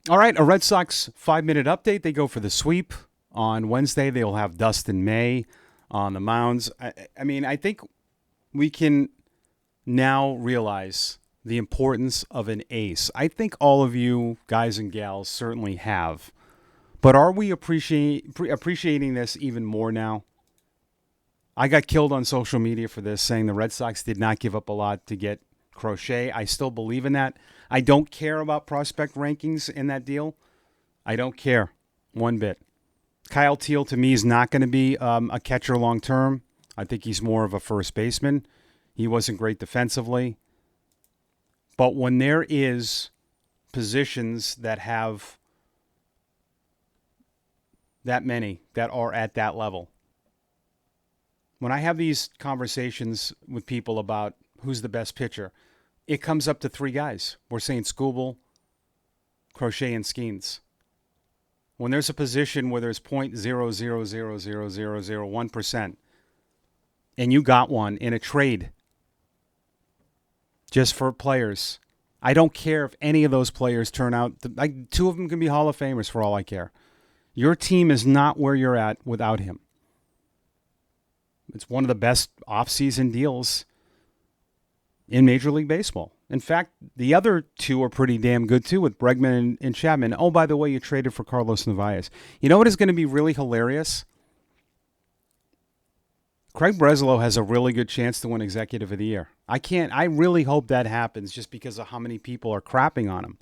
All right, a Red Sox 5-minute update. They go for the sweep. On Wednesday, they'll have Dustin May on the mounds. I think we can now realize the importance of an ace. I think all of you guys and gals certainly have. But are we appreciating this even more now? I got killed on social media for this, saying the Red Sox did not give up a lot to get Crochet. I still believe in that. I don't care about prospect rankings in that deal. I don't care one bit. Kyle Teal, to me, is not going to be a catcher long term. I think he's more of a first baseman. He wasn't great defensively. But when there is positions that have that many that are at that level, when I have these conversations with people about who's the best pitcher, it comes up to three guys. We're saying Skubal, Crochet, and Skeens. When there's a position where there's 0.0000001%, and you got one in a trade just for players, I don't care if any of those players turn out. Two of them can be Hall of Famers for all I care. Your team is not where you're at without him. It's one of the best offseason deals in Major League Baseball. In fact, the other two are pretty damn good too, with Bregman and Chapman. Oh, by the way, you traded for Carlos Narvaez. You know what is going to be really hilarious? Craig Breslow has a really good chance to win Executive of the Year. I really hope that happens just because of how many people are crapping on him.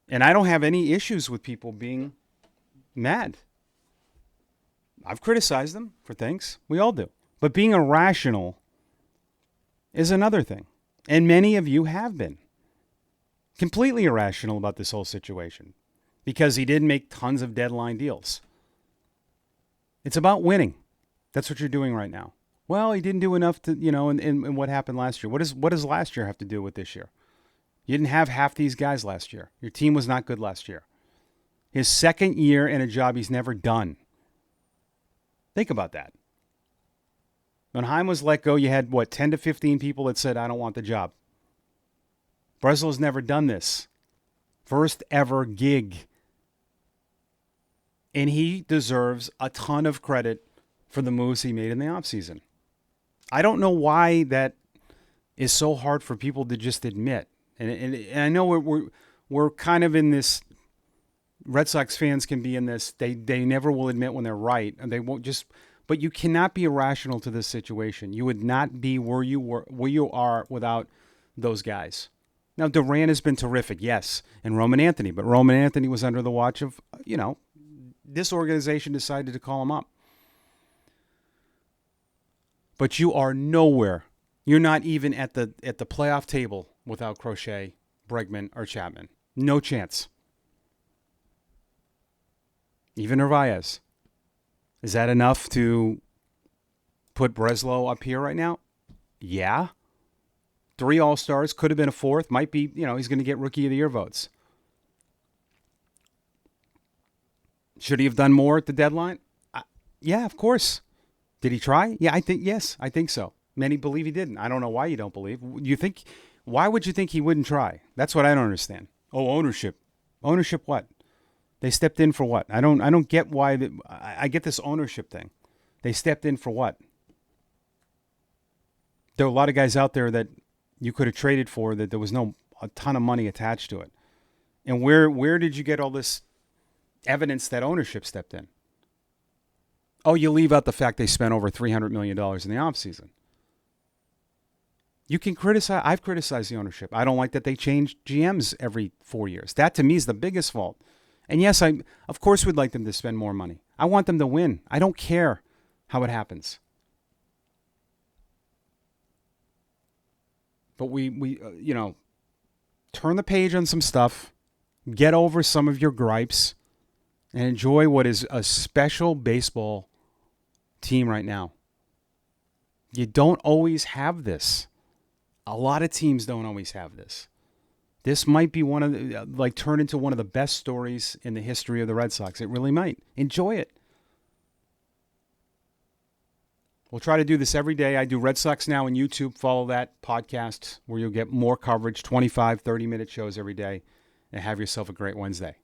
And I don't have any issues with people being mad. I've criticized them for things. We all do. But being irrational is another thing. And many of you have been completely irrational about this whole situation because he didn't make tons of deadline deals. It's about winning. That's what you're doing right now. Well, he didn't do enough to, in what happened last year. What does last year have to do with this year? You didn't have half these guys last year. Your team was not good last year. His second year in a job he's never done. Think about that. When Heim was let go, you had, 10 to 15 people that said, I don't want the job. Breslow's never done this. First ever gig. And he deserves a ton of credit for the moves he made in the offseason. I don't know why that is so hard for people to just admit. And I know we're kind of in this. Red Sox fans can be in this. They never will admit when they're right, and they won't just. But you cannot be irrational to this situation. You would not be where you are without those guys. Now Duran has been terrific, yes, and Roman Anthony, but Roman Anthony was under the watch of this organization decided to call him up. But you are nowhere. You're not even at the playoff table without Crochet, Bregman, or Chapman. No chance. Even Narvaez. Is that enough to put Breslow up here right now? Yeah. 3 All-Stars. Could have been a fourth. Might be, he's going to get Rookie of the Year votes. Should he have done more at the deadline? Yeah, of course. Did he try? Yeah, I think so. Many believe he didn't. I don't know why you don't believe. Why would you think he wouldn't try? That's what I don't understand. Oh, ownership. Ownership what? They stepped in for what? I don't get why. I get this ownership thing. They stepped in for what? There are a lot of guys out there that you could have traded for that there was a ton of money attached to it. And where did you get all this evidence that ownership stepped in? Oh, you leave out the fact they spent over $300 million in the offseason. You can criticize. I've criticized the ownership. I don't like that they change GMs every 4 years. That to me is the biggest fault. And yes, of course would like them to spend more money. I want them to win. I don't care how it happens. But we turn the page on some stuff, get over some of your gripes, and enjoy what is a special baseball team right now. You don't always have this. A lot of teams don't always have this. This might be turn into one of the best stories in the history of the Red Sox. It really might. Enjoy it. We'll try to do this every day. I do Red Sox Now on YouTube. Follow that podcast where you'll get more coverage, 25, 30-minute shows every day. and have yourself a great Wednesday.